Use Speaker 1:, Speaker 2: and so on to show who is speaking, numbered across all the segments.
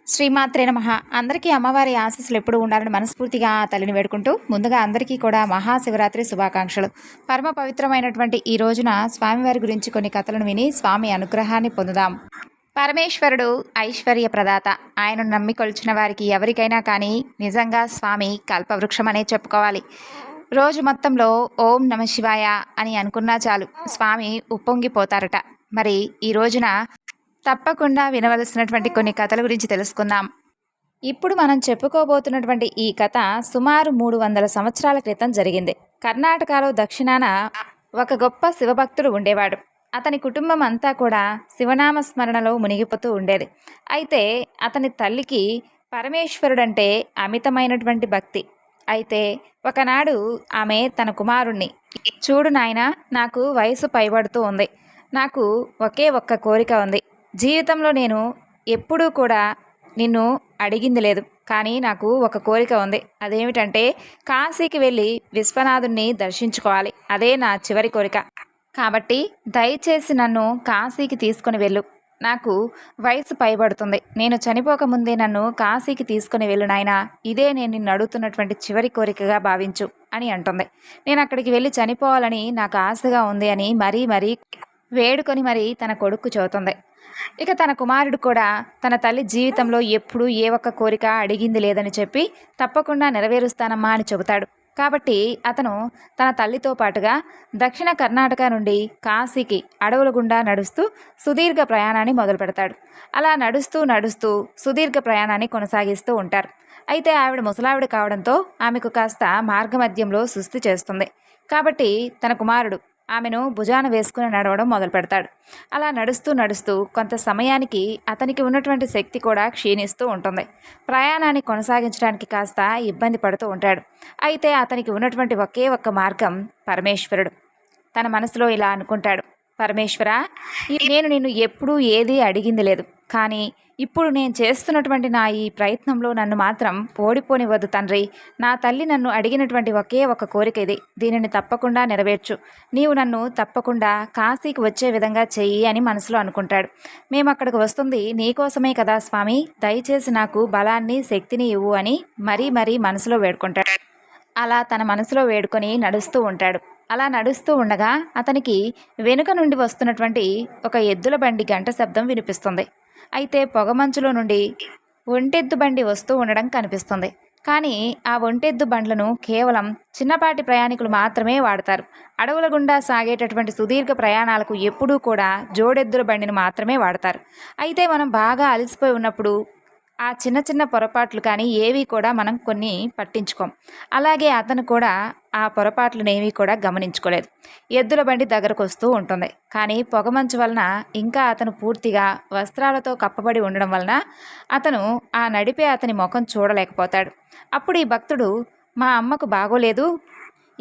Speaker 1: శ్రీమాత్రే నమః. అందరికీ అమ్మవారి ఆశీస్సులు ఎప్పుడు ఉండాలని మనస్ఫూర్తిగా ఆ తల్లిని వేడుకుంటూ ముందుగా అందరికీ కూడా మహాశివరాత్రి శుభాకాంక్షలు. పరమ పవిత్రమైనటువంటి ఈ రోజున స్వామివారి గురించి కొన్ని కథలను విని స్వామి అనుగ్రహాన్ని పొందుదాం. పరమేశ్వరుడు ఐశ్వర్య ప్రదాత. ఆయనను నమ్మి కొలిచిన వారికి ఎవరికైనా కానీ నిజంగా స్వామి కల్పవృక్షమనే చెప్పుకోవాలి. రోజు మొత్తంలో ఓం నమ శివాయ అని అనుకున్నా చాలు స్వామి ఉప్పొంగిపోతారట. మరి ఈ రోజున తప్పకుండా వినవలసినటువంటి కొన్ని కథల గురించి తెలుసుకుందాం. ఇప్పుడు మనం చెప్పుకోబోతున్నటువంటి ఈ కథ సుమారు 300 సంవత్సరాల క్రితం జరిగింది. కర్ణాటకలో దక్షిణాన ఒక గొప్ప శివభక్తుడు ఉండేవాడు. అతని కుటుంబం అంతా కూడా శివనామ స్మరణలో మునిగిపోతూ ఉండేది. అయితే అతని తల్లికి పరమేశ్వరుడంటే అమితమైనటువంటి భక్తి. అయితే ఒకనాడు ఆమె తన కుమారుణ్ణి, చూడు నాయనా, నాకు వయసు పైబడుతూ ఉంది. నాకు ఒకే ఒక్క కోరిక ఉంది. జీవితంలో నేను ఎప్పుడూ కూడా నిన్ను అడిగింది లేదు, కానీ నాకు ఒక కోరిక ఉంది. అదేమిటంటే కాశీకి వెళ్ళి విశ్వనాథుణ్ణి దర్శించుకోవాలి. అదే నా చివరి కోరిక. కాబట్టి దయచేసి నన్ను కాశీకి తీసుకుని వెళ్ళు. నాకు వయసు పైబడుతుంది. నేను చనిపోకముందే నన్ను కాశీకి తీసుకుని వెళ్ళు నాయనా. ఇదే నేను నిన్ను అడుగుతున్నటువంటి చివరి కోరికగా భావించు అని అంటుంది. నేను అక్కడికి వెళ్ళి చనిపోవాలని నాకు ఆశగా ఉంది అని మరీ వేడుకొని తన కొడుకు చెబుతుంది. ఇక తన కుమారుడు కూడా తన తల్లి జీవితంలో ఎప్పుడూ ఏ ఒక్క కోరిక అడిగింది లేదని చెప్పి తప్పకుండా నెరవేరుస్తానమ్మా అని చెబుతాడు. కాబట్టి అతను తన తల్లితో పాటుగా దక్షిణ కర్ణాటక నుండి కాశీకి అడవుల గుండా నడుస్తూ సుదీర్ఘ ప్రయాణాన్ని మొదలు పెడతాడు. అలా నడుస్తూ సుదీర్ఘ ప్రయాణాన్ని కొనసాగిస్తూ ఉంటారు. అయితే ఆవిడ ముసలావిడ కావడంతో ఆమెకు కాస్త మార్గమధ్యంలో సుస్థి చేస్తుంది. కాబట్టి తన కుమారుడు ఆమెను భుజాన వేసుకుని నడవడం మొదలు పెడతాడు. అలా నడుస్తూ కొంత సమయానికి అతనికి ఉన్నటువంటి శక్తి కూడా క్షీణిస్తూ ఉంటుంది. ప్రయాణాన్ని కొనసాగించడానికి కాస్త ఇబ్బంది పడుతూ ఉంటాడు. అయితే అతనికి ఉన్నటువంటి ఒకే ఒక్క మార్గం పరమేశ్వరుడు. తన మనసులో ఇలా అనుకుంటాడు, పరమేశ్వరా, నేను నిన్ను ఎప్పుడూ ఏదీ అడిగింది లేదు, కానీ ఇప్పుడు నేను చేస్తున్నటువంటి నా ఈ ప్రయత్నంలో నన్ను మాత్రం ఓడిపోనివ్వద్దు తండ్రి. నా తల్లి నన్ను అడిగినటువంటి ఒకే ఒక కోరిక ఇది. దీనిని తప్పకుండా నెరవేర్చు. నీవు నన్ను తప్పకుండా కాశీకి వచ్చే విధంగా చెయ్యి అని మనసులో అనుకుంటాడు. మేము అక్కడికి వస్తుంది నీకోసమే కదా స్వామి, దయచేసి నాకు బలాన్ని శక్తిని ఇవ్వు అని మరీ మనసులో వేడుకుంటాడు. అలా తన మనసులో వేడుకొని నడుస్తూ ఉంటాడు. అలా నడుస్తూ ఉండగా అతనికి వెనుక నుండి వస్తున్నటువంటి ఒక ఎద్దుల బండి గంట శబ్దం వినిపిస్తుంది. అయితే పొగమంచులో నుండి ఒంటెద్దు బండి వస్తూ ఉండడం కనిపిస్తుంది. కానీ ఆ ఒంటెద్దు బండ్లను కేవలం చిన్నపాటి ప్రయాణికులు మాత్రమే వాడతారు. అడవుల గుండా సాగేటటువంటి సుదీర్ఘ ప్రయాణాలకు ఎప్పుడూ కూడా జోడెద్దుల బండిని మాత్రమే వాడతారు. అయితే మనం బాగా అలసిపోయి ఉన్నప్పుడు ఆ చిన్న పొరపాట్లు కానీ ఏవి కూడా మనం కొన్ని పట్టించుకోం. అలాగే అతను కూడా ఆ పొరపాట్లనేవి కూడా గమనించుకోలేదు. ఎద్దుల బండి దగ్గరకు వస్తూ ఉంటుంది. కానీ పొగమంచు వలన ఇంకా అతను పూర్తిగా వస్త్రాలతో కప్పబడి ఉండడం వలన అతను ఆ నడిపే అతని ముఖం చూడలేకపోతాడు. అప్పుడు ఈ భక్తుడు, మా అమ్మకు బాగోలేదు,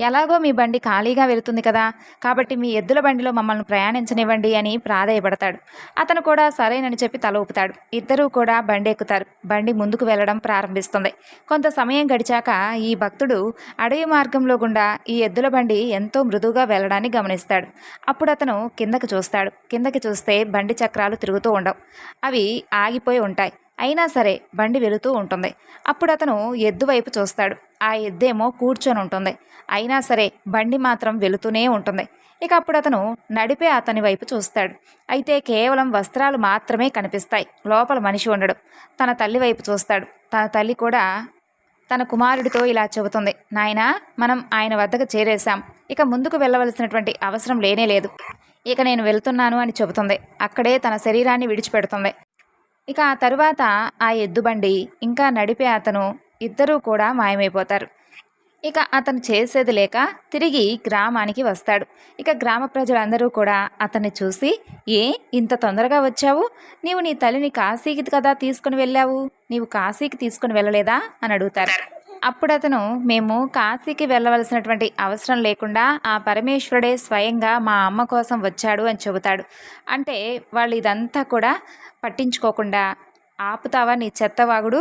Speaker 1: ఎలాగో మీ బండి ఖాళీగా వెళుతుంది కదా, కాబట్టి మీ ఎద్దుల బండిలో మమ్మల్ని ప్రయాణించనివ్వండి అని ప్రాధేయపడతాడు. అతను కూడా సరేనని చెప్పి తల ఊపుతాడు. ఇద్దరూ కూడా బండి ఎక్కుతారు. బండి ముందుకు వెళ్ళడం ప్రారంభిస్తుంది. కొంత సమయం గడిచాక ఈ భక్తుడు అడవి మార్గంలో గుండా ఈ ఎద్దుల బండి ఎంతో మృదువుగా వెళ్ళడాన్ని గమనిస్తాడు. అప్పుడు అతను కిందకి చూస్తాడు. కిందకి చూస్తే బండి చక్రాలు తిరుగుతూ ఉండవు, అవి ఆగిపోయి ఉంటాయి. అయినా సరే బండి వెళుతూ ఉంటుంది. అప్పుడు అతను ఎద్దు వైపు చూస్తాడు. ఆ ఎద్దేమో కూర్చొని ఉంటుంది. అయినా సరే బండి మాత్రం వెళుతూనే ఉంటుంది. ఇక అప్పుడు అతను నడిపే అతని వైపు చూస్తాడు. అయితే కేవలం వస్త్రాలు మాత్రమే కనిపిస్తాయి, లోపల మనిషి ఉండడు. తన తల్లి వైపు చూస్తాడు. తన తల్లి కూడా తన కుమారుడితో ఇలా చెబుతుంది, నాయనా, మనం ఆయన వద్దకు చేరేశాం. ఇక ముందుకు వెళ్ళవలసినటువంటి అవసరం లేనే లేదు. ఇక నేను వెళ్తున్నాను అని చెబుతుంది. అక్కడే తన శరీరాన్ని విడిచిపెడుతుంది. ఇక ఆ తరువాత ఆ ఎద్దుబండి ఇంకా నడిపే అతను ఇద్దరూ కూడా మాయమైపోతారు. ఇక అతను చేసేది లేక తిరిగి గ్రామానికి వస్తాడు. ఇక గ్రామ ప్రజలందరూ కూడా అతన్ని చూసి, ఇంత తొందరగా వచ్చావు? నీవు నీ తల్లిని కాశీకి కదా తీసుకుని వెళ్ళావు, నీవు కాశీకి తీసుకుని వెళ్ళలేదా అని అడుగుతారు. అప్పుడు అతను, మేము కాశీకి వెళ్ళవలసినటువంటి అవసరం లేకుండా ఆ పరమేశ్వరుడే స్వయంగా మా అమ్మ కోసం వచ్చాడు అని చెబుతాడు. అంటే వాళ్ళు ఇదంతా కూడా పట్టించుకోకుండా, ఆపుతావా నీ చెత్తవాగుడు,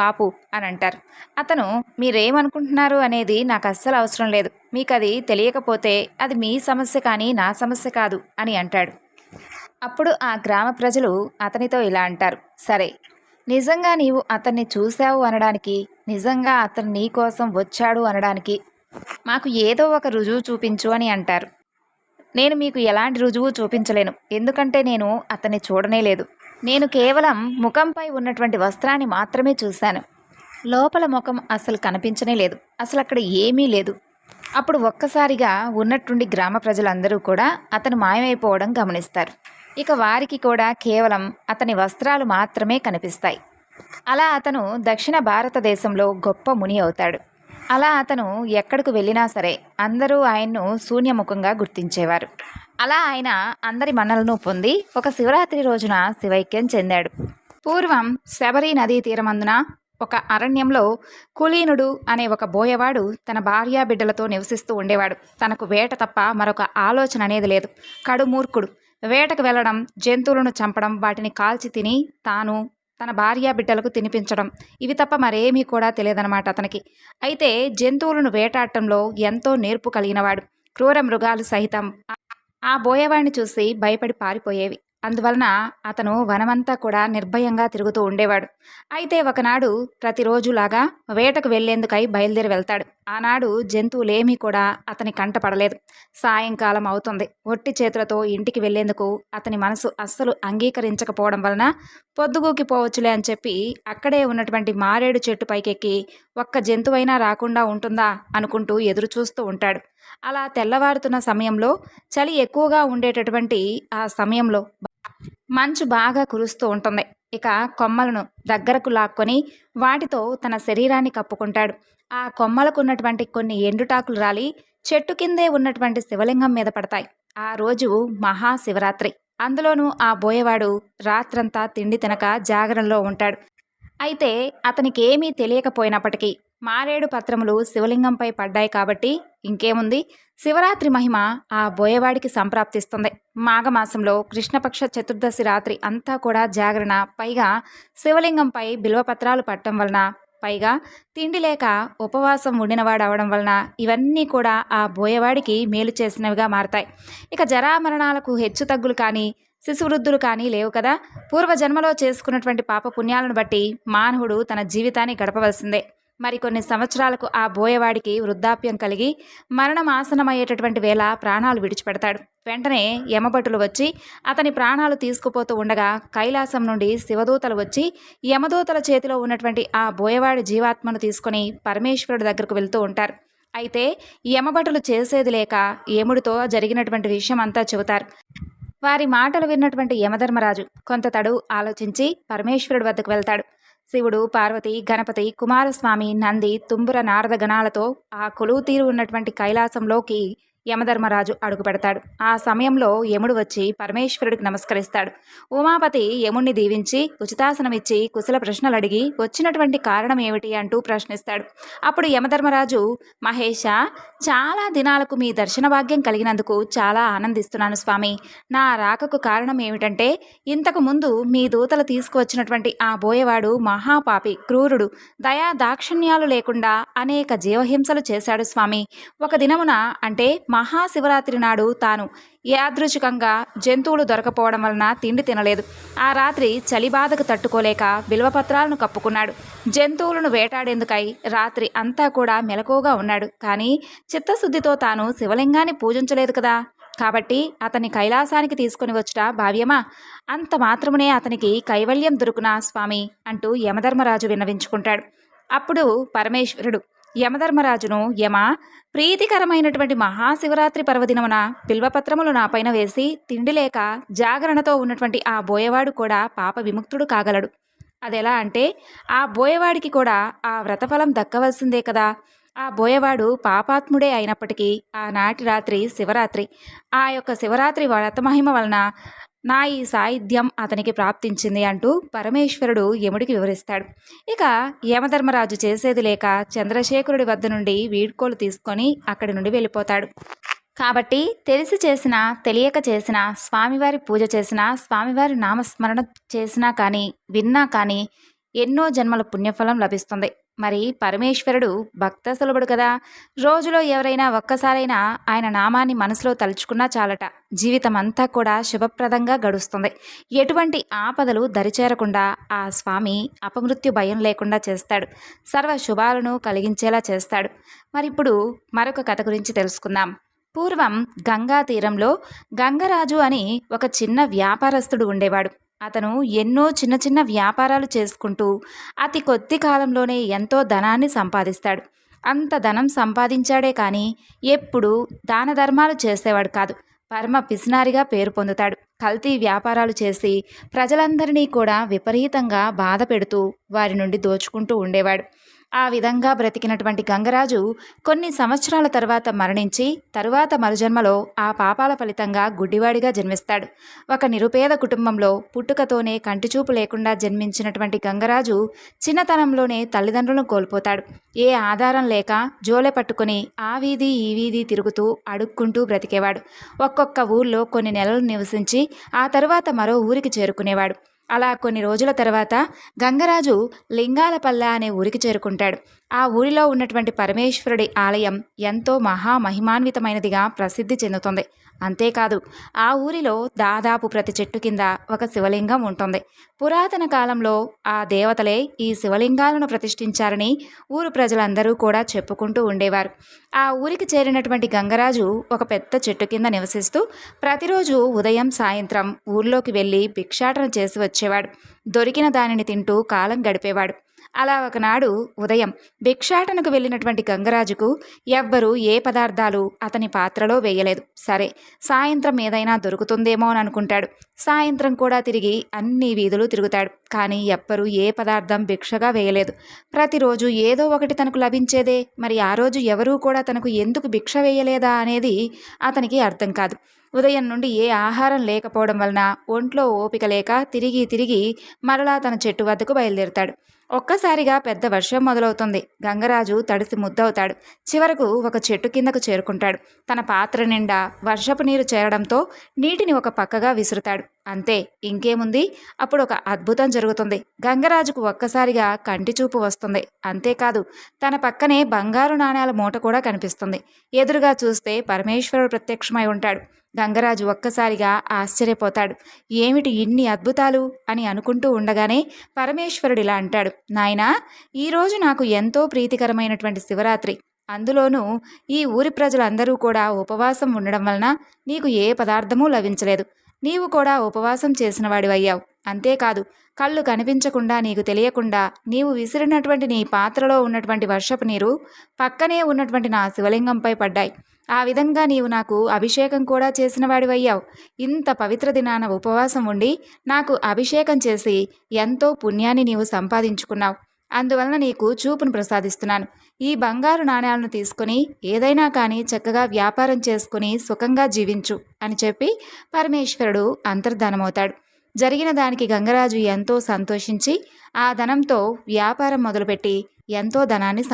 Speaker 1: ఆపు అని అంటారు. అతను, మీరేమనుకుంటున్నారు అనేది నాకు అస్సలు అవసరం లేదు, మీకు అది తెలియకపోతే అది మీ సమస్య కానీ నా సమస్య కాదు అని అంటాడు. అప్పుడు ఆ గ్రామ ప్రజలు అతనితో ఇలా అంటారు, సరే నిజంగా నీవు అతన్ని చూశావు అనడానికి, నిజంగా అతను నీ కోసం వచ్చాడు అనడానికి మాకు ఏదో ఒక రుజువు చూపించు అని అంటారు. నేను మీకు ఎలాంటి రుజువు చూపించలేను. ఎందుకంటే నేను అతన్ని చూడనే లేదు. నేను కేవలం ముఖంపై ఉన్నటువంటి వస్త్రాన్ని మాత్రమే చూశాను. లోపల ముఖం అసలు కనిపించనే లేదు. అసలు అక్కడ ఏమీ లేదు. అప్పుడు ఒక్కసారిగా ఉన్నట్టుండి గ్రామ ప్రజలందరూ కూడా అతను మాయమైపోవడం గమనిస్తారు. ఇక వారికి కూడా కేవలం అతని వస్త్రాలు మాత్రమే కనిపిస్తాయి. అలా అతను దక్షిణ భారతదేశంలో గొప్ప ముని అవుతాడు. అలా అతను ఎక్కడికి వెళ్ళినా సరే అందరూ ఆయన్ను శూన్యముఖంగా గుర్తించేవారు. అలా ఆయన అందరి మన్నలను పొంది ఒక శివరాత్రి రోజున శివైక్యం చెందాడు. పూర్వం శబరి నదీ తీరమందున ఒక అరణ్యంలో కులీనుడు అనే ఒక బోయవాడు తన భార్యా బిడ్డలతో నివసిస్తూ ఉండేవాడు. తనకు వేట తప్ప మరొక ఆలోచన అనేది లేదు. కడుమూర్ఖుడు. వేటకు వెళ్ళడం, జంతువులను చంపడం, వాటిని కాల్చి తిని తాను తన భార్యా బిడ్డలకు తినిపించడం, ఇవి తప్ప మరేమీ కూడా తెలియదన్నమాట అతనికి. అయితే జంతువులను వేటాడటంలో ఎంతో నేర్పు కలిగినవాడు. క్రూర మృగాలు సహితం ఆ బోయవాడిని చూసి భయపడి పారిపోయేవి. అందువలన అతను వనమంతా కూడా నిర్భయంగా తిరుగుతూ ఉండేవాడు. అయితే ఒకనాడు ప్రతిరోజులాగా వేటకు వెళ్లేందుకై బయలుదేరి వెళ్తాడు. ఆనాడు జంతువులేమీ కూడా అతని కంట పడలేదు. సాయంకాలం అవుతుంది. ఒట్టి చేతులతో ఇంటికి వెళ్లేందుకు అతని మనసు అస్సలు అంగీకరించకపోవడం వలన పొద్దుగూకిపోవచ్చులే అని చెప్పి అక్కడే ఉన్నటువంటి మారేడు చెట్టు పైకెక్కి ఒక్క జంతువైనా రాకుండా ఉంటుందా అనుకుంటూ ఎదురు చూస్తూ ఉంటాడు. అలా తెల్లవారుతున్న సమయంలో చలి ఎక్కువగా ఉండేటటువంటి ఆ సమయంలో మంచు బాగా కురుస్తూ ఉంటుంది. ఇక కొమ్మలను దగ్గరకు లాక్కొని వాటితో తన శరీరాన్ని కప్పుకుంటాడు. ఆ కొమ్మలకు ఉన్నటువంటి కొన్ని ఎండుటాకులు రాలి చెట్టు కిందే ఉన్నటువంటి శివలింగం మీద పడతాయి. ఆ రోజు మహాశివరాత్రి. అందులోనూ ఆ బోయవాడు రాత్రంతా తిండి తినక జాగరణలో ఉంటాడు. అయితే అతనికి ఏమీ తెలియకపోయినప్పటికీ మారేడు పత్రములు శివలింగంపై పడ్డాయి కాబట్టి ఇంకేముంది, శివరాత్రి మహిమ ఆ బోయవాడికి సంప్రాప్తిస్తుంది. మాఘమాసంలో కృష్ణపక్ష చతుర్దశి రాత్రి అంతా కూడా జాగరణ, పైగా శివలింగంపై బిల్వపత్రాలు పట్టడం వలన, పైగా తిండి లేక ఉపవాసం ఉండినవాడు అవడం వలన ఇవన్నీ కూడా ఆ బోయవాడికి మేలు చేసినవిగా మారతాయి. ఇక జరామరణాలకు హెచ్చు తగ్గులు కానీ శిశువృద్ధులు కానీ లేవు కదా. పూర్వజన్మలో చేసుకున్నటువంటి పాప పుణ్యాలను బట్టి మానవుడు తన జీవితాన్ని గడపవలసిందే. మరికొన్ని సంవత్సరాలకు ఆ బోయవాడికి వృద్ధాప్యం కలిగి మరణం ఆసనమయ్యేటటువంటి వేళ ప్రాణాలు విడిచిపెడతాడు. వెంటనే యమభటులు వచ్చి అతని ప్రాణాలు తీసుకుపోతూ ఉండగా కైలాసం నుండి శివదూతలు వచ్చి యమదూతల చేతిలో ఉన్నటువంటి ఆ బోయవాడి జీవాత్మను తీసుకొని పరమేశ్వరుడి దగ్గరకు వెళ్తూ ఉంటారు. అయితే యమభటులు చేసేది లేక యముడితో జరిగినటువంటి విషయం అంతా చెబుతారు. వారి మాటలు విన్నటువంటి యమధర్మరాజు కొంత తడు ఆలోచించి పరమేశ్వరుడి వద్దకు వెళ్తాడు. శివుడు, పార్వతి, గణపతి, కుమారస్వామి, నంది, తుంబుర, నారద గణాలతో ఆ కొలువు తీరు ఉన్నటువంటి కైలాసంలోకి యమధర్మరాజు అడుగు పెడతాడు. ఆ సమయంలో యముడు వచ్చి పరమేశ్వరుడికి నమస్కరిస్తాడు. ఉమాపతి యముణ్ణి దీవించి ఉచితాసనమిచ్చి కుశల ప్రశ్నలు అడిగి వచ్చినటువంటి కారణం ఏమిటి అంటూ ప్రశ్నిస్తాడు. అప్పుడు యమధర్మరాజు, మహేష, చాలా దినాలకు మీ దర్శన భాగ్యం కలిగినందుకు చాలా ఆనందిస్తున్నాను స్వామి. నా రాకకు కారణం ఏమిటంటే ఇంతకు ముందు మీ దూతలు తీసుకువచ్చినటువంటి ఆ బోయవాడు మహాపాపి, క్రూరుడు, దయా దాక్షిణ్యాలు లేకుండా అనేక జీవహింసలు చేశాడు స్వామి. ఒక దినమున అంటే మహాశివరాత్రి నాడు తాను యాదృచ్ఛికంగా జంతువులు దొరకపోవడం వలన తిండి తినలేదు. ఆ రాత్రి చలి బాధకు తట్టుకోలేక బిల్వపత్రాలను కప్పుకున్నాడు. జంతువులను వేటాడేందుకై రాత్రి అంతా కూడా మెలకువగా ఉన్నాడు. కానీ చిత్తశుద్ధితో తాను శివలింగాన్ని పూజించలేదు కదా. కాబట్టి అతన్ని కైలాసానికి తీసుకుని వచ్చుట భావ్యమా? అంత మాత్రమునే అతనికి కైవల్యం దొరుకునా స్వామి అంటూ యమధర్మరాజు విన్నవించుకుంటాడు. అప్పుడు పరమేశ్వరుడు యమధర్మరాజును, యమ, ప్రీతికరమైనటువంటి మహాశివరాత్రి పర్వదినమున బిల్వపత్రములు నాపైన వేసి తిండి లేక జాగరణతో ఉన్నటువంటి ఆ బోయవాడు కూడా పాప విముక్తుడు కాగలడు. అదెలా అంటే ఆ బోయవాడికి కూడా ఆ వ్రతఫలం దక్కవలసిందే కదా. ఆ బోయవాడు పాపాత్ముడే అయినప్పటికీ ఆనాటి రాత్రి శివరాత్రి. ఆ యొక్క శివరాత్రి వ్రతమహిమ వలన నా ఈ సాయుధ్యం అతనికి ప్రాప్తించింది అంటూ పరమేశ్వరుడు యముడికి వివరిస్తాడు. ఇక యమధర్మరాజు చేసేది లేక చంద్రశేఖరుడి వద్ద నుండి వీడ్కోలు తీసుకొని అక్కడి నుండి వెళ్ళిపోతాడు. కాబట్టి తెలిసి చేసినా తెలియక చేసినా స్వామివారి పూజ చేసినా స్వామివారి నామస్మరణ చేసినా కానీ విన్నా కానీ ఎన్నో జన్మల పుణ్యఫలం లభిస్తుంది. మరి పరమేశ్వరుడు భక్తసులభుడు కదా. రోజులో ఎవరైనా ఒక్కసారైనా ఆయన నామాన్ని మనసులో తలుచుకున్నా చాలట, జీవితం అంతా కూడా శుభప్రదంగా గడుస్తుంది. ఎటువంటి ఆపదలు దరిచేరకుండా ఆ స్వామి అపమృత్యు భయం లేకుండా చేస్తాడు, సర్వ శుభాలను కలిగించేలా చేస్తాడు. మరిప్పుడు మరొక కథ గురించి తెలుసుకుందాం. పూర్వం గంగా తీరంలో గంగరాజు అని ఒక చిన్న వ్యాపారస్తుడు ఉండేవాడు. అతను ఎన్నో చిన్న చిన్న వ్యాపారాలు చేసుకుంటూ అతి కొద్ది కాలంలోనే ఎంతో ధనాన్ని సంపాదిస్తాడు. అంత ధనం సంపాదించాడే కానీ ఎప్పుడూ దాన ధర్మాలు చేసేవాడు కాదు. పరమ పిసినారిగా పేరు పొందుతాడు. కల్తీ వ్యాపారాలు చేసి ప్రజలందరినీ కూడా విపరీతంగా బాధ పెడుతూ వారి నుండి దోచుకుంటూ ఉండేవాడు. ఆ విధంగా బ్రతికినటువంటి గంగరాజు కొన్ని సంవత్సరాల తర్వాత మరణించి తరువాత మరుజన్మలో ఆ పాపాల ఫలితంగా గుడ్డివాడిగా జన్మిస్తాడు. ఒక నిరుపేద కుటుంబంలో పుట్టుకతోనే కంటిచూపు లేకుండా జన్మించినటువంటి గంగరాజు చిన్నతనంలోనే తల్లిదండ్రులను కోల్పోతాడు. ఏ ఆధారం లేక జోలె పట్టుకుని ఆ వీధి ఈ వీధి తిరుగుతూ అడుక్కుంటూ బ్రతికేవాడు. ఒక్కొక్క ఊర్లో కొన్ని నెలలు నివసించి ఆ తరువాత మరో ఊరికి చేరుకునేవాడు. అలా కొన్ని రోజుల తర్వాత గంగరాజు లింగాలపల్లె అనే ఊరికి చేరుకుంటాడు. ఆ ఊరిలో ఉన్నటువంటి పరమేశ్వరుడి ఆలయం ఎంతో మహామహిమాన్వితమైనదిగా ప్రసిద్ధి చెందుతుంది. అంతేకాదు, ఆ ఊరిలో దాదాపు ప్రతి చెట్టు కింద ఒక శివలింగం ఉంటుంది. పురాతన కాలంలో ఆ దేవతలే ఈ శివలింగాలను ప్రతిష్ఠించారని ఊరు ప్రజలందరూ కూడా చెప్పుకుంటూ ఉండేవారు. ఆ ఊరికి చేరినటువంటి గంగరాజు ఒక పెద్ద చెట్టు కింద నివసిస్తూ ప్రతిరోజు ఉదయం సాయంత్రం ఊర్లోకి వెళ్ళి భిక్షాటన చేసి వచ్చేవాడు. దొరికిన దానిని తింటూ కాలం గడిపేవాడు. అలా ఒకనాడు ఉదయం భిక్షాటనకు వెళ్ళినటువంటి గంగరాజుకు ఎవ్వరూ ఏ పదార్థాలు అతని పాత్రలో వేయలేదు. సరే, సాయంత్రం ఏదైనా దొరుకుతుందేమో అని అనుకుంటాడు. సాయంత్రం కూడా తిరిగి అన్ని వీధులు తిరుగుతాడు. కానీ ఎవ్వరూ ఏ పదార్థం భిక్షగా వేయలేదు. ప్రతిరోజు ఏదో ఒకటి తనకు లభించేదే. మరి ఆ రోజు ఎవరూ కూడా తనకు ఎందుకు భిక్ష వేయలేదా అనేది అతనికి అర్థం కాదు. ఉదయం నుండి ఏ ఆహారం లేకపోవడం వలన ఒంట్లో ఓపిక లేక తిరిగి తిరిగి మరలా తన చెట్టు వద్దకు బయలుదేరుతాడు. ఒక్కసారిగా పెద్ద వర్షం మొదలవుతుంది. గంగరాజు తడిసి ముద్దవుతాడు. చివరకు ఒక చెట్టు కిందకు చేరుకుంటాడు. తన పాత్ర నిండా వర్షపు నీరు చేరడంతో నీటిని ఒక పక్కగా విసురుతాడు. అంతే, ఇంకేముంది, అప్పుడు ఒక అద్భుతం జరుగుతుంది. గంగరాజుకు ఒక్కసారిగా కంటి చూపు వస్తుంది. అంతేకాదు, తన పక్కనే బంగారు నాణేల మూట కూడా కనిపిస్తుంది. ఎదురుగా చూస్తే పరమేశ్వరుడు ప్రత్యక్షమై ఉంటాడు. గంగరాజు ఒక్కసారిగా ఆశ్చర్యపోతాడు. ఏమిటి ఇన్ని అద్భుతాలు అని అనుకుంటూ ఉండగానే పరమేశ్వరుడు ఇలా అంటాడు, నాయనా, ఈరోజు నాకు ఎంతో ప్రీతికరమైనటువంటి శివరాత్రి. అందులోనూ ఈ ఊరి ప్రజలందరూ కూడా ఉపవాసం ఉండడం వలన నీకు ఏ పదార్థమూ లభించలేదు. నీవు కూడా ఉపవాసం చేసిన వాడివయ్యావు. అంతేకాదు, కళ్ళు కనిపించకుండా నీకు తెలియకుండా నీవు విసిరినటువంటి నీ పాత్రలో ఉన్నటువంటి వర్షపు నీరు పక్కనే ఉన్నటువంటి నా శివలింగంపై పడ్డాయి. ఆ విధంగా నీవు నాకు అభిషేకం కూడా చేసిన వాడివయ్యావు. ఇంత పవిత్ర దినాన ఉపవాసం ఉండి నాకు అభిషేకం చేసి ఎంతో పుణ్యాన్ని నీవు సంపాదించుకున్నావు. అందువలన నీకు చూపును ప్రసాదిస్తున్నాను. ఈ బంగారు నాణ్యాలను తీసుకుని ఏదైనా కానీ చక్కగా వ్యాపారం చేసుకుని సుఖంగా జీవించు అని చెప్పి పరమేశ్వరుడు అంతర్ధానమవుతాడు. జరిగిన దానికి గంగరాజు ఎంతో సంతోషించి ఆ ధనంతో వ్యాపారం మొదలుపెట్టి ఎంతో ధనాన్ని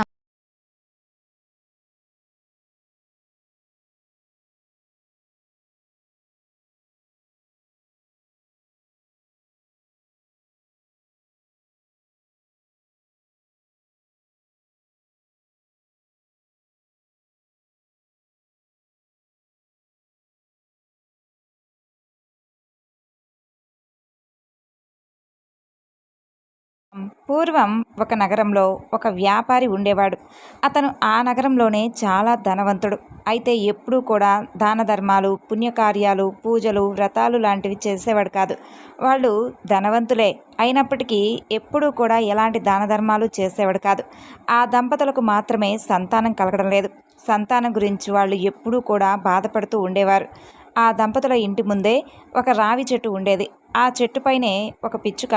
Speaker 1: పూర్వం ఒక నగరంలో ఒక వ్యాపారి ఉండేవాడు. అతను ఆ నగరంలోనే చాలా ధనవంతుడు. అయితే ఎప్పుడూ కూడా దాన ధర్మాలు, పుణ్యకార్యాలు, పూజలు, వ్రతాలు లాంటివి చేసేవాడు కాదు. వాళ్ళు ధనవంతులే అయినప్పటికీ ఎప్పుడూ కూడా ఎలాంటి దాన ధర్మాలు చేసేవాడు కాదు. ఆ దంపతులకు మాత్రమే సంతానం కలగడం లేదు. సంతానం గురించి వాళ్ళు ఎప్పుడూ కూడా బాధపడుతూ ఉండేవారు. ఆ దంపతుల ఇంటి ముందే ఒక రావి చెట్టు ఉండేది. ఆ చెట్టుపైనే ఒక పిచ్చుక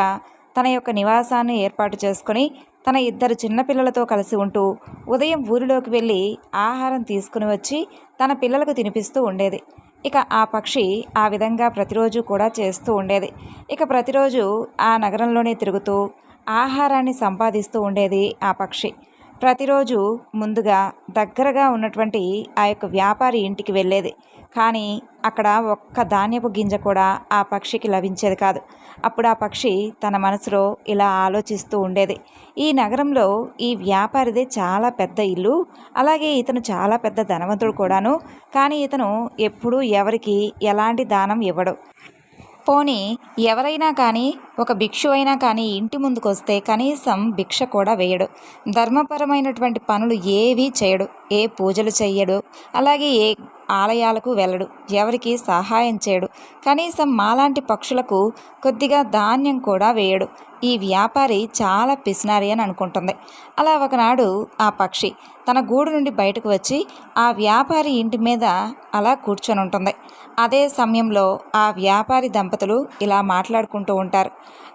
Speaker 1: తన యొక్క నివాసాన్ని ఏర్పాటు చేసుకొని తన ఇద్దరు చిన్నపిల్లలతో కలిసి ఉంటూ ఉదయం ఊరిలోకి వెళ్ళి ఆహారం తీసుకుని వచ్చి తన పిల్లలకు తినిపిస్తూ ఉండేది. ఇక ఆ పక్షి ఆ విధంగా ప్రతిరోజు కూడా చేస్తూ ఉండేది. ఇక ప్రతిరోజు ఆ నగరంలోనే తిరుగుతూ ఆహారాన్ని సంపాదిస్తూ ఉండేది ఆ పక్షి. ప్రతిరోజు ముందుగా దగ్గరగా ఉన్నటువంటి ఆ యొక్క వ్యాపారి ఇంటికి వెళ్ళేది. కానీ అక్కడ ఒక్క ధాన్యపు గింజ కూడా ఆ పక్షికి లభించేది కాదు. అప్పుడు ఆ పక్షి తన మనసులో ఇలా ఆలోచిస్తూ ఉండేది. ఈ నగరంలో ఈ వ్యాపారిదే చాలా పెద్ద ఇల్లు, అలాగే ఇతను చాలా పెద్ద ధనవంతుడు కూడాను. కానీ ఇతను ఎప్పుడూ ఎవరికి ఎలాంటి దానం ఇవ్వడు. పోనీ ఎవరైనా కానీ ఒక భిక్షు అయినా కానీ ఇంటి ముందుకొస్తే కనీసం భిక్ష కూడా వేయడు. ధర్మపరమైనటువంటి పనులు ఏవీ చేయడు. ఏ పూజలు చెయ్యడు. అలాగే ఏ ఆలయాలకు వెళ్ళడు. ఎవరికి సహాయం చేయడు. కనీసం మాలాంటి పక్షులకు కొద్దిగా ధాన్యం కూడా వేయడు. ఈ వ్యాపారి చాలా పిసినారి అని అనుకుంటుంది. అలా ఒకనాడు ఆ పక్షి తన గూడు నుండి బయటకు వచ్చి ఆ వ్యాపారి ఇంటి మీద అలా కూర్చొని ఉంటుంది. అదే సమయంలో ఆ వ్యాపారి దంపతులు ఇలా మాట్లాడుకుంటూ ఉంటారు.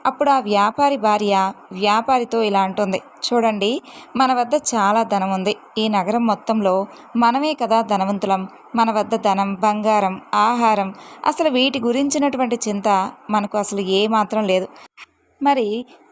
Speaker 1: అప్పుడు ఆ వ్యాపారి భార్య వ్యాపారితో ఇలా అంటుంది, చూడండి, మన వద్ద చాలా ధనం ఉంది. ఈ నగరం మొత్తంలో మనమే కదా ధనవంతులం. మన వద్ద ధనం, బంగారం, ఆహారం, అసలు వీటి గురించినటువంటి చింత మనకు అసలు ఏమాత్రం లేదు. మరి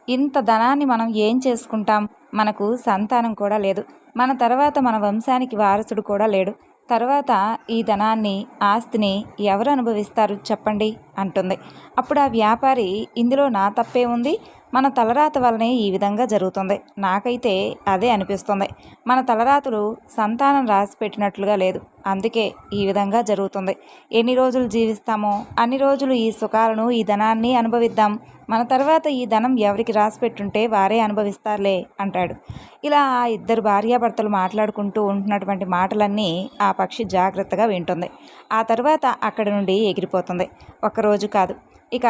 Speaker 1: ఇంత ధనాన్ని మనం ఏం చేసుకుంటాం? మనకు సంతానం కూడా లేదు. మన తర్వాత మన వంశానికి వారసుడు కూడా లేడు. తర్వాత ఈ ధనాన్ని, ఆస్తిని ఎవరు అనుభవిస్తారు చెప్పండి అంటుంది. అప్పుడు ఆ వ్యాపారి, ఇందులో నా తప్పే ఉంది? మన తలరాత వల్లనే ఈ విధంగా జరుగుతుంది. నాకైతే అదే అనిపిస్తుంది. మన తలరాతలు సంతానం రాసి పెట్టినట్లుగా లేదు. అందుకే ఈ విధంగా జరుగుతుంది. ఎన్ని రోజులు జీవిస్తామో అన్ని రోజులు ఈ సుఖాలను, ఈ ధనాన్ని అనుభవిద్దాం. మన తర్వాత ఈ ధనం ఎవరికి రాసి పెట్టుంటే వారే అనుభవిస్తారులే అంటాడు. ఇలా ఆ ఇద్దరు భార్యాభర్తలు మాట్లాడుకుంటూ ఉంటున్నటువంటి మాటలన్నీ ఆ పక్షి జాగ్రత్తగా వింటుంది. ఆ తర్వాత అక్కడి నుండి ఎగిరిపోతుంది. ఒక్కరోజు కాదు, ఇక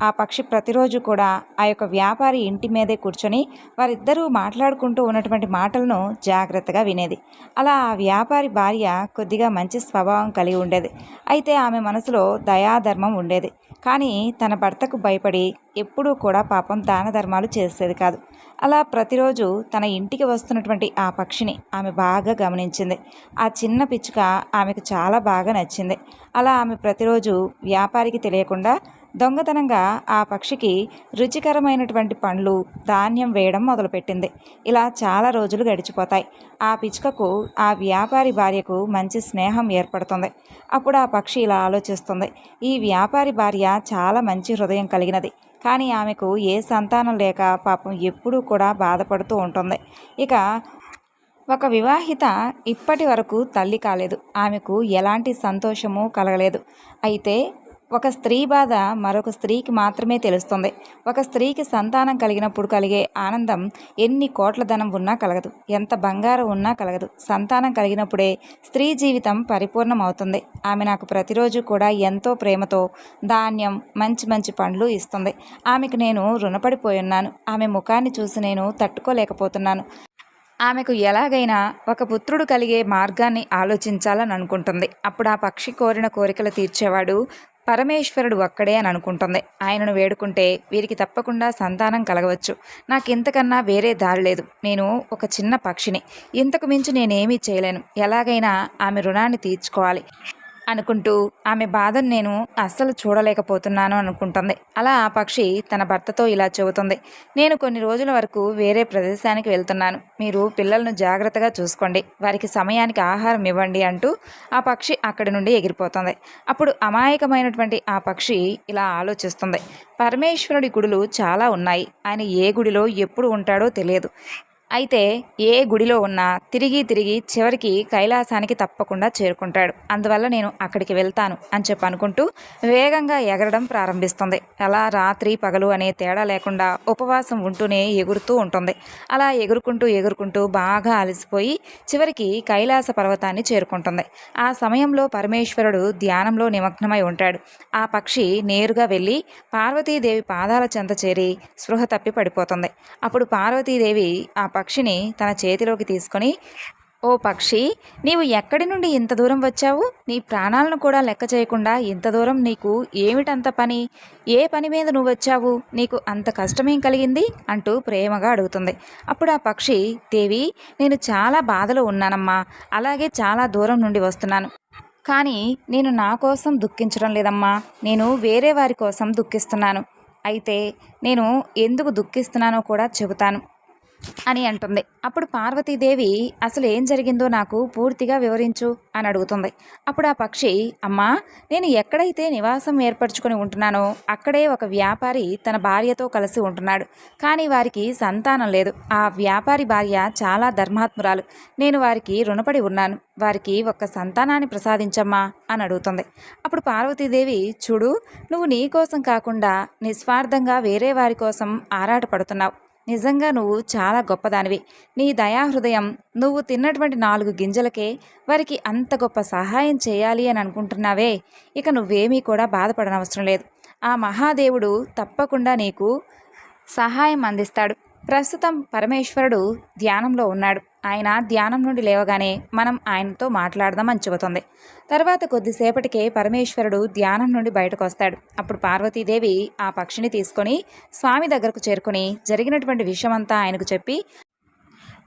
Speaker 1: ఆ పక్షి ప్రతిరోజు కూడా ఆ యొక్క వ్యాపారి ఇంటి మీదే కూర్చొని వారిద్దరూ మాట్లాడుకుంటూ ఉన్నటువంటి మాటలను జాగ్రత్తగా వినేది. అలా ఆ వ్యాపారి భార్య కొద్దిగా మంచి స్వభావం కలిగి ఉండేది. అయితే ఆమె మనసులో దయాధర్మం ఉండేది. కానీ తన భర్తకు భయపడి ఎప్పుడూ కూడా పాపం దాన ధర్మాలు చేసేది కాదు. అలా ప్రతిరోజు తన ఇంటికి వస్తున్నటువంటి ఆ పక్షిని ఆమె బాగా గమనించింది. ఆ చిన్న పిచ్చుక ఆమెకు చాలా బాగా నచ్చింది. అలా ఆమె ప్రతిరోజు వ్యాపారికి తెలియకుండా దొంగతనంగా ఆ పక్షికి రుచికరమైనటువంటి పండ్లు, ధాన్యం వేయడం మొదలుపెట్టింది. ఇలా చాలా రోజులు గడిచిపోతాయి. ఆ పిచ్చుకకు ఆ వ్యాపారి భార్యకు మంచి స్నేహం ఏర్పడుతుంది. అప్పుడు ఆ పక్షి ఇలా ఆలోచిస్తుంది, ఈ వ్యాపారి భార్య చాలా మంచి హృదయం కలిగినది. కానీ ఆమెకు ఏ సంతానం లేక పాపం ఎప్పుడూ కూడా బాధపడుతూ ఉంటుంది. ఇక ఒక వివాహిత ఇప్పటి వరకు తల్లి కాలేదు. ఆమెకు ఎలాంటి సంతోషము కలగలేదు. అయితే ఒక స్త్రీ బాధ మరొక స్త్రీకి మాత్రమే తెలుస్తుంది. ఒక స్త్రీకి సంతానం కలిగినప్పుడు కలిగే ఆనందం ఎన్ని కోట్ల ధనం ఉన్నా కలగదు, ఎంత బంగారం ఉన్నా కలగదు. సంతానం కలిగినప్పుడే స్త్రీ జీవితం పరిపూర్ణం అవుతుంది. ఆమె నాకు ప్రతిరోజు కూడా ఎంతో ప్రేమతో ధాన్యం, మంచి మంచి పండ్లు ఇస్తుంది. ఆమెకు నేను రుణపడిపోయి ఉన్నాను. ఆమె ముఖాన్ని చూసి నేను తట్టుకోలేకపోతున్నాను. ఆమెకు ఎలాగైనా ఒక పుత్రుడు కలిగే మార్గాన్ని ఆలోచించాలని అనుకుంటుంది. అప్పుడు ఆ పక్షి కోరిన కోరికలు తీర్చేవాడు పరమేశ్వరుడు ఒక్కడే అని అనుకుంటుంది. ఆయనను వేడుకుంటే వీరికి తప్పకుండా సంతానం కలగవచ్చు. నాకు ఇంతకన్నా వేరే దారి లేదు. నేను ఒక చిన్న పక్షిని. ఇంతకు మించి నేనేమీ చేయలేను. ఎలాగైనా ఆమె రుణాన్ని తీర్చుకోవాలి అనుకుంటూ ఆమె బాధను నేను అస్సలు చూడలేకపోతున్నాను అనుకుంటుంది. అలా ఆ పక్షి తన భర్తతో ఇలా చెబుతుంది, నేను కొన్ని రోజుల వరకు వేరే ప్రదేశానికి వెళ్తున్నాను. మీరు పిల్లలను జాగ్రత్తగా చూసుకోండి, వారికి సమయానికి ఆహారం ఇవ్వండి అంటూ ఆ పక్షి అక్కడి నుండి ఎగిరిపోతుంది. అప్పుడు అమాయకమైనటువంటి ఆ పక్షి ఇలా ఆలోచిస్తుంది, పరమేశ్వరుడి గుడులు చాలా ఉన్నాయి. ఆయన ఏ గుడిలో ఎప్పుడు ఉంటాడో తెలియదు. అయితే ఏ గుడిలో ఉన్నా తిరిగి తిరిగి చివరికి కైలాసానికి తప్పకుండా చేరుకుంటాడు. అందువల్ల నేను అక్కడికి వెళ్తాను అని చెప్పి అనుకుంటూ వేగంగా ఎగరడం ప్రారంభిస్తుంది. అలా రాత్రి పగలు అనే తేడా లేకుండా ఉపవాసం ఉంటూనే ఎగురుతూ ఉంటుంది. అలా ఎగురుకుంటూ ఎగురుకుంటూ బాగా అలసిపోయి చివరికి కైలాస పర్వతాన్ని చేరుకుంటుంది. ఆ సమయంలో పరమేశ్వరుడు ధ్యానంలో నిమగ్నమై ఉంటాడు. ఆ పక్షి నేరుగా వెళ్ళి పార్వతీదేవి పాదాల చెంత చేరి స్పృహ తప్పి పడిపోతుంది. అప్పుడు పార్వతీదేవి ఆ పక్షిని తన చేతిలోకి తీసుకొని, ఓ పక్షి, నీవు ఎక్కడి నుండి ఇంత దూరం వచ్చావు? నీ ప్రాణాలను కూడా లెక్క చేయకుండా ఇంత దూరం నీకు ఏమిటంత పని? ఏ పని మీద నువ్వు వచ్చావు? నీకు అంత కష్టమేం కలిగింది అంటూ ప్రేమగా అడుగుతుంది. అప్పుడు ఆ పక్షి, దేవి, నేను చాలా బాధలో ఉన్నానమ్మా. అలాగే చాలా దూరం నుండి వస్తున్నాను. కానీ నేను నా కోసం దుఃఖించడం లేదమ్మా. నేను వేరే వారి కోసం దుఃఖిస్తున్నాను. అయితే నేను ఎందుకు దుఃఖిస్తున్నానో కూడా చెబుతాను. అని అంటుంది. అప్పుడు పార్వతీదేవి అసలు ఏం జరిగిందో నాకు పూర్తిగా వివరించు అని అడుగుతుంది. అప్పుడు ఆ పక్షి, అమ్మా, నేను ఎక్కడైతే నివాసం ఏర్పరచుకొని ఉంటున్నానో అక్కడే ఒక వ్యాపారి తన భార్యతో కలిసి ఉంటున్నాడు. కానీ వారికి సంతానం లేదు. ఆ వ్యాపారి భార్య చాలా ధర్మాత్మురాలు. నేను వారికి రుణపడి ఉన్నాను. వారికి ఒక్క సంతానాన్ని ప్రసాదించమ్మా అని అడుగుతుంది. అప్పుడు పార్వతీదేవి, చూడు, నువ్వు నీ కోసం కాకుండా నిస్వార్థంగా వేరే వారి కోసం ఆరాటపడుతున్నావు. నిజంగా నువ్వు చాలా గొప్పదానివి. నీ దయాహృదయం, నువ్వు తిన్నటువంటి 4 గింజలకే వారికి అంత గొప్ప సహాయం చేయాలి అని అనుకుంటున్నావే, ఇక నువ్వేమీ కూడా బాధపడనవసరం లేదు. ఆ మహాదేవుడు తప్పకుండా నీకు సహాయం అందిస్తాడు. ప్రస్తుతం పరమేశ్వరుడు ధ్యానంలో ఉన్నాడు. ఆయన ధ్యానం నుండి లేవగానే మనం ఆయనతో మాట్లాడదామని చెబుతుంది. తర్వాత కొద్దిసేపటికే పరమేశ్వరుడు ధ్యానం నుండి బయటకు వస్తాడు. అప్పుడు పార్వతీదేవి ఆ పక్షిని తీసుకొని స్వామి దగ్గరకు చేరుకుని జరిగినటువంటి విషయమంతా ఆయనకు చెప్పి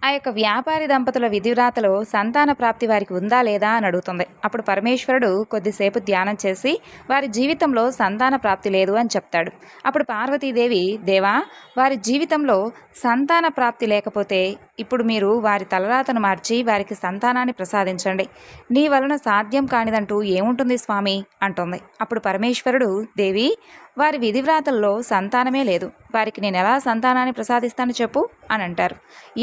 Speaker 1: ఆ యొక్క వ్యాపారి దంపతుల విధివ్రాతలో సంతాన ప్రాప్తి వారికి ఉందా లేదా అని అడుగుతుంది. అప్పుడు పరమేశ్వరుడు కొద్దిసేపు ధ్యానం చేసి వారి జీవితంలో సంతాన ప్రాప్తి లేదు అని చెప్తాడు. అప్పుడు పార్వతీదేవి, దేవా, వారి జీవితంలో సంతాన ప్రాప్తి లేకపోతే ఇప్పుడు మీరు వారి తలరాతను మార్చి వారికి సంతానాన్ని ప్రసాదించండి. నీ వలన సాధ్యం కానిదంటూ ఏముంటుంది స్వామి అంటుంది. అప్పుడు పరమేశ్వరుడు, దేవి, వారి విధివ్రాతల్లో సంతానమే లేదు. వారికి నేను ఎలా సంతానాన్ని ప్రసాదిస్తాను చెప్పు అని అంటారు.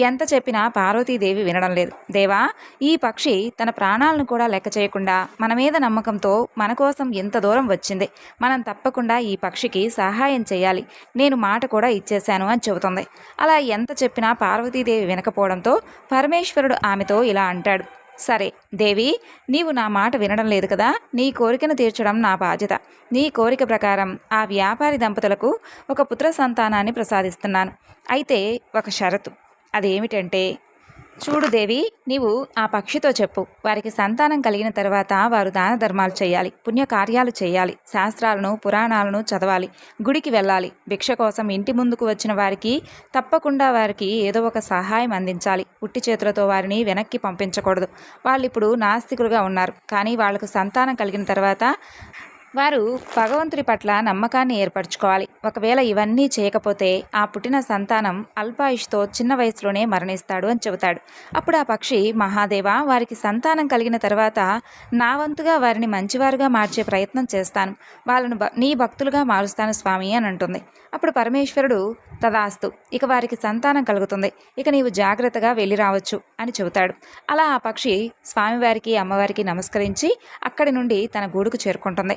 Speaker 1: ఎంత చెప్పినా పార్వతీదేవి వినడం లేదు. దేవా, ఈ పక్షి తన ప్రాణాలను కూడా లెక్క చేయకుండా మన మీద నమ్మకంతో మన కోసం ఇంత దూరం వచ్చింది. మనం తప్పకుండా ఈ పక్షికి సహాయం చేయాలి. నేను మాట కూడా ఇచ్చేశాను అని చెబుతుంది. అలా ఎంత చెప్పినా పార్వతీదేవి వినకపోవడంతో పరమేశ్వరుడు ఆమెతో ఇలా అంటాడు. సరే దేవి, నీవు నా మాట వినడం లేదు కదా, నీ కోరికను తీర్చడం నా బాధ్యత. నీ కోరిక ప్రకారం ఆ వ్యాపారి దంపతులకు ఒక పుత్ర సంతానాన్ని ప్రసాదిస్తున్నాను. అయితే ఒక షరతు. అదేమిటంటే, చూడు దేవి, నీవు ఆ పక్షితో చెప్పు, వారికి సంతానం కలిగిన తర్వాత వారు దాన ధర్మాలు చేయాలి, పుణ్యకార్యాలు చేయాలి, శాస్త్రాలను పురాణాలను చదవాలి, గుడికి వెళ్ళాలి, భిక్ష కోసం ఇంటి ముందుకు వచ్చిన వారికి తప్పకుండా వారికి ఏదో ఒక సహాయం అందించాలి, ఉట్టి చేతులతో వారిని వెనక్కి పంపించకూడదు. వాళ్ళు ఇప్పుడు నాస్తికులుగా ఉన్నారు, కానీ వాళ్లకు సంతానం కలిగిన తర్వాత వారు భగవంతుడి పట్ల నమ్మకాన్ని ఏర్పరచుకోవాలి. ఒకవేళ ఇవన్నీ చేయకపోతే ఆ పుట్టిన సంతానం అల్పాయుష్తో చిన్న వయసులోనే మరణిస్తాడు అని చెబుతాడు. అప్పుడు ఆ పక్షి, మహాదేవ, వారికి సంతానం కలిగిన తర్వాత నా వంతుగా వారిని మంచివారుగా మార్చే ప్రయత్నం చేస్తాను. వాళ్ళను నీ భక్తులుగా మారుస్తాను స్వామి అని అంటుంది. అప్పుడు పరమేశ్వరుడు, తదాస్తు, ఇక వారికి సంతానం కలుగుతుంది. ఇక నీవు జాగ్రత్తగా వెళ్ళి రావచ్చు అని చెబుతాడు. అలా ఆ పక్షి స్వామివారికి అమ్మవారికి నమస్కరించి అక్కడి నుండి తన గూడుకు చేరుకుంటుంది.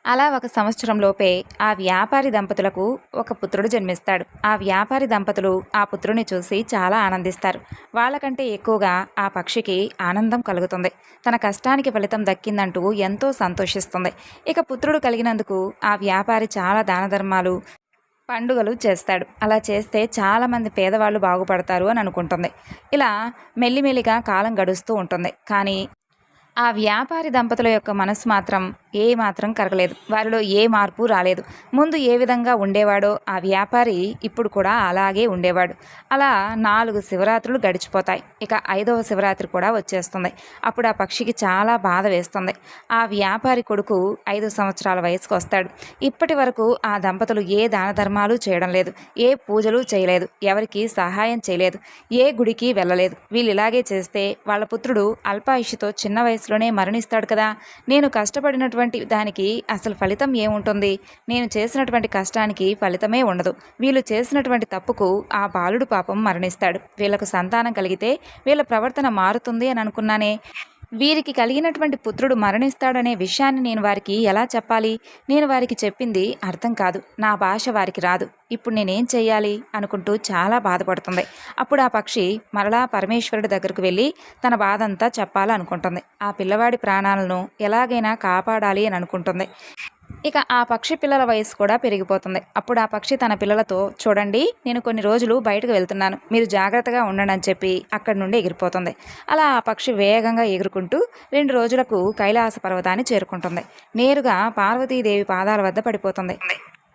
Speaker 1: అలా 1 సంవత్సరంలోపే ఆ వ్యాపారి దంపతులకు ఒక పుత్రుడు జన్మిస్తాడు. ఆ వ్యాపారి దంపతులు ఆ పుత్రుని చూసి చాలా ఆనందిస్తారు. వాళ్ళకంటే ఎక్కువగా ఆ పక్షికి ఆనందం కలుగుతుంది. తన కష్టానికి ఫలితం దక్కిందంటూ ఎంతో సంతోషిస్తుంది. ఇక పుత్రుడు కలిగినందుకు ఆ వ్యాపారి చాలా దాన ధర్మాలు, పండుగలు చేస్తాడు. అలా చేస్తే చాలామంది పేదవాళ్ళు బాగుపడతారు అని అనుకుంటుంది. ఇలా మెల్లిమెల్లిగా కాలం గడుస్తూ ఉంటుంది. కానీ ఆ వ్యాపారి దంపతుల యొక్క మనసు మాత్రం ఏమాత్రం కరగలేదు. వారిలో ఏ మార్పు రాలేదు. ముందు ఏ విధంగా ఉండేవాడో ఆ వ్యాపారి ఇప్పుడు కూడా అలాగే ఉండేవాడు. అలా 4 శివరాత్రులు గడిచిపోతాయి. ఇక 5వ శివరాత్రి కూడా వచ్చేస్తుంది. అప్పుడు ఆ పక్షికి చాలా బాధ వేస్తుంది. ఆ వ్యాపారి కొడుకు 5 సంవత్సరాల వయసుకు వస్తాడు. ఇప్పటి వరకు ఆ దంపతులు ఏ దాన ధర్మాలు చేయడం లేదు, ఏ పూజలు చేయలేదు, ఎవరికి సహాయం చేయలేదు, ఏ గుడికి వెళ్ళలేదు. వీళ్ళు ఇలాగే చేస్తే వాళ్ళ పుత్రుడు అల్పాయుష్తో చిన్న వయసులోనే మరణిస్తాడు కదా. నేను కష్టపడినటువంటి దానికి అసలు ఫలితం ఏముంటుంది? నేను చేసినటువంటి కష్టానికి ఫలితమే ఉండదు. వీళ్ళు చేసినటువంటి తప్పుకు ఆ బాలుడు పాపం మరణిస్తాడు. వీళ్ళకు సంతానం కలిగితే వీళ్ళ ప్రవర్తన మారుతుంది అని అనుకున్నానే. వీరికి కలిగినటువంటి పుత్రుడు మరణిస్తాడనే విషయాన్ని నేను వారికి ఎలా చెప్పాలి? నేను వారికి చెప్పింది అర్థం కాదు. నా భాష వారికి రాదు. ఇప్పుడు నేనేం చెయ్యాలి అనుకుంటూ చాలా బాధపడుతుంది. అప్పుడు ఆ పక్షి మరలా పరమేశ్వరుడి దగ్గరకు వెళ్ళి తన బాధంతా చెప్పాలనుకుంటుంది. ఆ పిల్లవాడి ప్రాణాలను ఎలాగైనా కాపాడాలి అని అనుకుంటుంది. ఇక ఆ పక్షి పిల్లల వయసు కూడా పెరిగిపోతుంది. అప్పుడు ఆ పక్షి తన పిల్లలతో, చూడండి, నేను కొన్ని రోజులు బయటకు వెళ్తున్నాను, మీరు జాగ్రత్తగా ఉండండి అని చెప్పి అక్కడి నుండి ఎగిరిపోతుంది. అలా ఆ పక్షి వేగంగా ఎగురుకుంటూ 2 రోజులకు కైలాస పర్వతాన్ని చేరుకుంటుంది. నేరుగా పార్వతీదేవి పాదాల వద్ద పడిపోతుంది.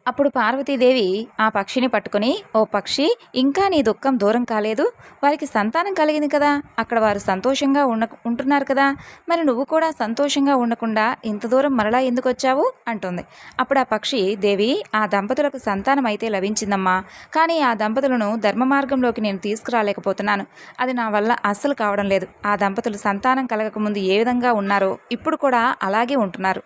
Speaker 1: అప్పుడు పార్వతీదేవి ఆ పక్షిని పట్టుకుని, ఓ పక్షి, ఇంకా నీ దుఃఖం దూరం కాలేదు. వారికి సంతానం కలిగింది కదా, అక్కడ వారు సంతోషంగా ఉంటున్నారు కదా, మరి నువ్వు కూడా సంతోషంగా ఉండకుండా ఇంత దూరం మరలా ఎందుకు వచ్చావు అంటుంది. అప్పుడు ఆ పక్షి, దేవి, ఆ దంపతులకు సంతానం అయితే లభించిందమ్మా, కానీ ఆ దంపతులను ధర్మ మార్గంలోకి నేను తీసుకురాలేకపోతున్నాను. అది నా వల్ల అస్సలు కావడం లేదు. ఆ దంపతులు సంతానం కలగకముందు ఏ విధంగా ఉన్నారో ఇప్పుడు కూడా అలాగే ఉంటున్నారు.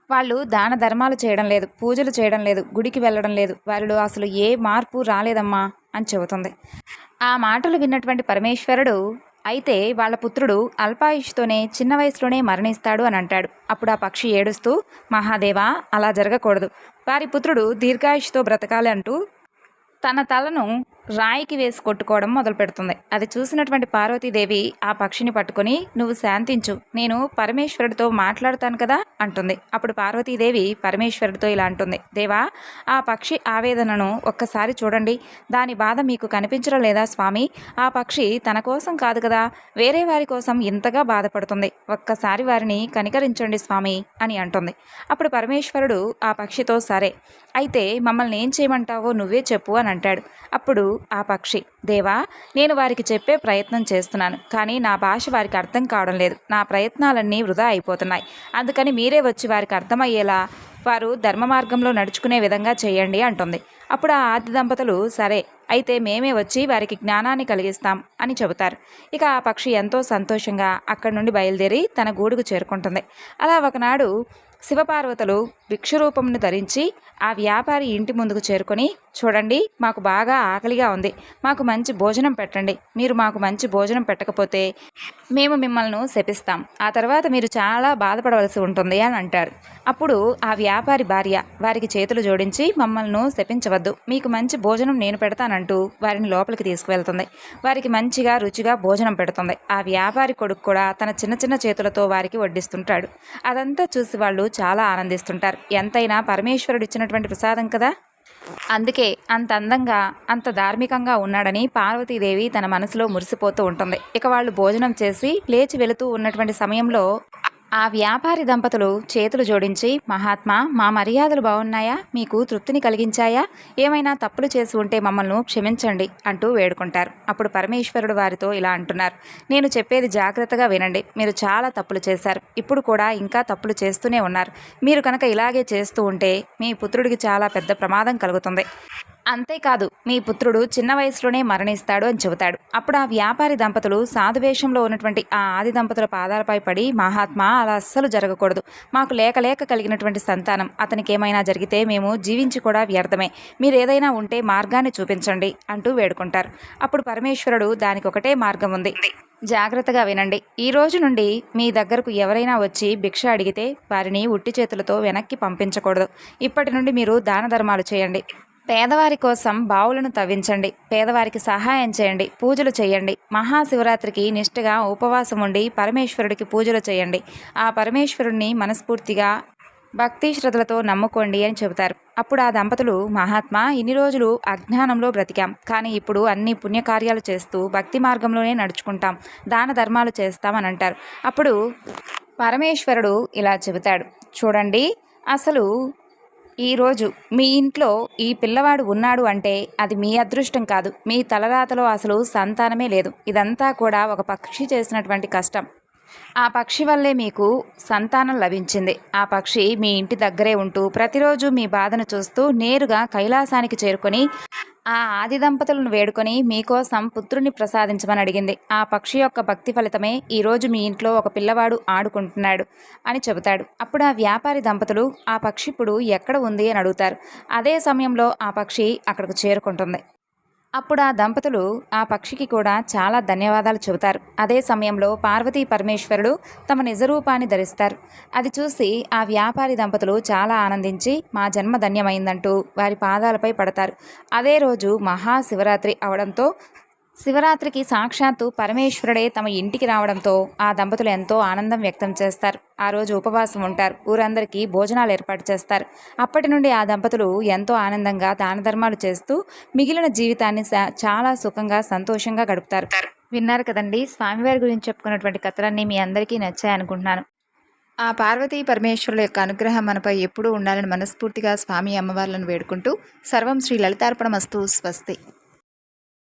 Speaker 1: వాళ్ళు దాన ధర్మాలు చేయడం లేదు, పూజలు చేయడం లేదు, గుడికి వెళ్ళడం లేదు, వారిలో అసలు ఏ మార్పు రాలేదమ్మా అని చెబుతుంది. ఆ మాటలు విన్నటువంటి పరమేశ్వరుడు, అయితే వాళ్ళ పుత్రుడు అల్పాయుష్తోనే చిన్న వయసులోనే మరణిస్తాడు అని అంటాడు. అప్పుడు ఆ పక్షి ఏడుస్తూ, మహాదేవా, అలా జరగకూడదు, వారి పుత్రుడు దీర్ఘాయుష్తో బ్రతకాలి అంటూ తన తలను రాయికి వేసి కొట్టుకోవడం మొదలు పెడుతుంది. అది చూసినటువంటి పార్వతీదేవి ఆ పక్షిని పట్టుకొని, నువ్వు శాంతించు, నేను పరమేశ్వరుడితో మాట్లాడతాను కదా అంటుంది. అప్పుడు పార్వతీదేవి పరమేశ్వరుడితో ఇలా అంటుంది, దేవా, ఆ పక్షి ఆవేదనను ఒక్కసారి చూడండి. దాని బాధ మీకు కనిపించడం లేదా స్వామి? ఆ పక్షి తన కోసం కాదు కదా, వేరే వారి కోసం ఇంతగా బాధపడుతుంది. ఒక్కసారి వారిని కనికరించండి స్వామి అని అంటుంది. అప్పుడు పరమేశ్వరుడు ఆ పక్షితో, సరే, అయితే మమ్మల్ని ఏం చేయమంటావో నువ్వే చెప్పు అని అంటాడు. అప్పుడు ఆ పక్షి, దేవా, నేను వారికి చెప్పే ప్రయత్నం చేస్తున్నాను, కానీ నా భాష వారికి అర్థం కావడం లేదు. నా ప్రయత్నాలన్నీ వృధా అయిపోతున్నాయి. అందుకని మీరే వచ్చి వారికి అర్థమయ్యేలా వారు ధర్మ మార్గంలో నడుచుకునే విధంగా చేయండి అంటుంది. అప్పుడు ఆ ఆది దంపతులు, సరే, అయితే మేమే వచ్చి వారికి జ్ఞానాన్ని కలిగిస్తాం అని చెబుతారు. ఇక ఆ పక్షి ఎంతో సంతోషంగా అక్కడి నుండి బయలుదేరి తన గూడుకు చేరుకుంటుంది. అలా ఒకనాడు శివపార్వతులు భిక్షురూపంను ధరించి ఆ వ్యాపారి ఇంటి ముందుకు చేరుకొని, చూడండి, మాకు బాగా ఆకలిగా ఉంది, మాకు మంచి భోజనం పెట్టండి. మీరు మాకు మంచి భోజనం పెట్టకపోతే మేము మిమ్మల్ని శపిస్తాం. ఆ తర్వాత మీరు చాలా బాధపడవలసి ఉంటుంది అని అంటారు. అప్పుడు ఆ వ్యాపారి భార్య వారికి చేతులు జోడించి, మమ్మల్ని శపించవద్దు, మీకు మంచి భోజనం నేను పెడతానంటూ వారిని లోపలికి తీసుకువెళ్తుంది. వారికి మంచిగా రుచిగా భోజనం పెడుతుంది. ఆ వ్యాపారి కొడుకు కూడా తన చిన్న చిన్న చేతులతో వారికి వడ్డిస్తుంటాడు. అదంతా చూసి వాళ్ళు చాలా ఆనందిస్తుంటారు. ఎంతైనా పరమేశ్వరుడు ఇచ్చినటువంటి ప్రసాదం కదా, అందుకే అంత అందంగా అంత ధార్మికంగా ఉన్నాడని పార్వతీదేవి తన మనసులో మురిసిపోతూ ఉంటుంది. ఇక వాళ్ళు భోజనం చేసి లేచి వెళుతూ ఉన్నటువంటి సమయంలో ఆ వ్యాపారి దంపతులు చేతులు జోడించి, మహాత్మా, మా మర్యాదలు బాగున్నాయా, మీకు తృప్తిని కలిగించాయా, ఏమైనా తప్పులు చేసి ఉంటే మమ్మల్ని క్షమించండి అంటూ వేడుకుంటారు. అప్పుడు పరమేశ్వరుడు వారితో ఇలా అంటున్నారు, నేను చెప్పేది జాగ్రత్తగా వినండి. మీరు చాలా తప్పులు చేశారు, ఇప్పుడు కూడా ఇంకా తప్పులు చేస్తూనే ఉన్నారు. మీరు కనుక ఇలాగే చేస్తూ ఉంటే మీ పుత్రుడికి చాలా పెద్ద ప్రమాదం కలుగుతుంది. అంతేకాదు, మీ పుత్రుడు చిన్న వయసులోనే మరణిస్తాడు అని చెబుతాడు. అప్పుడు ఆ వ్యాపారి దంపతులు సాధువేషంలో ఉన్నటువంటి ఆ ఆది దంపతుల పాదాలపై పడి, మహాత్మా, అలా అస్సలు జరగకూడదు, మాకు లేక లేక కలిగినటువంటి సంతానం, అతనికి ఏమైనా జరిగితే మేము జీవించి కూడా వ్యర్థమే, మీరు ఏదైనా ఉంటే మార్గాన్ని చూపించండి అంటూ వేడుకుంటారు. అప్పుడు పరమేశ్వరుడు, దానికి ఒకటే మార్గం ఉంది, జాగ్రత్తగా వినండి. ఈ రోజు నుండి మీ దగ్గరకు ఎవరైనా వచ్చి భిక్ష అడిగితే వారిని ఉట్టి చేతులతో వెనక్కి పంపించకూడదు. ఇప్పటి నుండి మీరు దాన ధర్మాలు చేయండి, పేదవారి కోసం బావులను తవ్వించండి, పేదవారికి సహాయం చేయండి, పూజలు చేయండి. మహాశివరాత్రికి నిష్ఠగా ఉపవాసం ఉండి పరమేశ్వరుడికి పూజలు చేయండి. ఆ పరమేశ్వరుణ్ణి మనస్ఫూర్తిగా భక్తి శ్రద్ధలతో నమ్ముకోండి అని చెబుతారు. అప్పుడు ఆ దంపతులు, మహాత్మా, ఇన్ని రోజులు అజ్ఞానంలో బ్రతికాం, కానీ ఇప్పుడు అన్ని పుణ్యకార్యాలు చేస్తూ భక్తి మార్గంలోనే నడుచుకుంటాం, దాన ధర్మాలు చేస్తామని అంటారు. అప్పుడు పరమేశ్వరుడు ఇలా చెబుతాడు, చూడండి, అసలు ఈరోజు మీ ఇంట్లో ఈ పిల్లవాడు ఉన్నాడు అంటే అది మీ అదృష్టం కాదు, మీ తలరాతలో అసలు సంతానమే లేదు. ఇదంతా కూడా ఒక పక్షి చేసినటువంటి కష్టం. ఆ పక్షి వల్లే మీకు సంతానం లభించింది. ఆ పక్షి మీ ఇంటి దగ్గరే ఉంటూ ప్రతిరోజు మీ బాధను చూస్తూ నేరుగా కైలాసానికి చేరుకొని ఆ ఆది దంపతులను వేడుకొని మీకోసం పుత్రుని ప్రసాదించమని అడిగింది. ఆ పక్షి యొక్క భక్తి ఫలితమే ఈరోజు మీ ఇంట్లో ఒక పిల్లవాడు ఆడుకుంటున్నాడు అని చెబుతాడు. అప్పుడు ఆ వ్యాపారి దంపతులు, ఆ పక్షి ఇప్పుడు ఎక్కడ ఉంది అని అడుగుతారు. అదే సమయంలో ఆ పక్షి అక్కడికి చేరుకుంటుంది. అప్పుడు ఆ దంపతులు ఆ పక్షికి కూడా చాలా ధన్యవాదాలు చెబుతారు. అదే సమయంలో పార్వతీ పరమేశ్వరుడు తమ నిజరూపాన్ని ధరిస్తారు. అది చూసి ఆ వ్యాపారి దంపతులు చాలా ఆనందించి, మా జన్మ ధన్యమైందంటూ వారి పాదాలపై పడతారు. అదే రోజు మహాశివరాత్రి అవడంతో శివరాత్రికి సాక్షాత్తు పరమేశ్వరుడే తమ ఇంటికి రావడంతో ఆ దంపతులు ఎంతో ఆనందం వ్యక్తం చేస్తారు. ఆ రోజు ఉపవాసం ఉంటారు. ఊరందరికీ భోజనాలు ఏర్పాటు చేస్తారు. అప్పటి నుండి ఆ దంపతులు ఎంతో ఆనందంగా దాన ధర్మాలు చేస్తూ మిగిలిన జీవితాన్ని చాలా సుఖంగా సంతోషంగా గడుపుతారు. విన్నారు కదండి, స్వామివారి గురించి చెప్పుకున్నటువంటి కథలన్నీ మీ అందరికీ నచ్చాయనుకుంటున్నాను. ఆ పార్వతీ పరమేశ్వరుల యొక్క అనుగ్రహం మనపై ఎప్పుడూ ఉండాలని మనస్ఫూర్తిగా స్వామి అమ్మవార్లను వేడుకుంటూ సర్వం శ్రీ లలితార్పణమస్తు. స్వస్తి.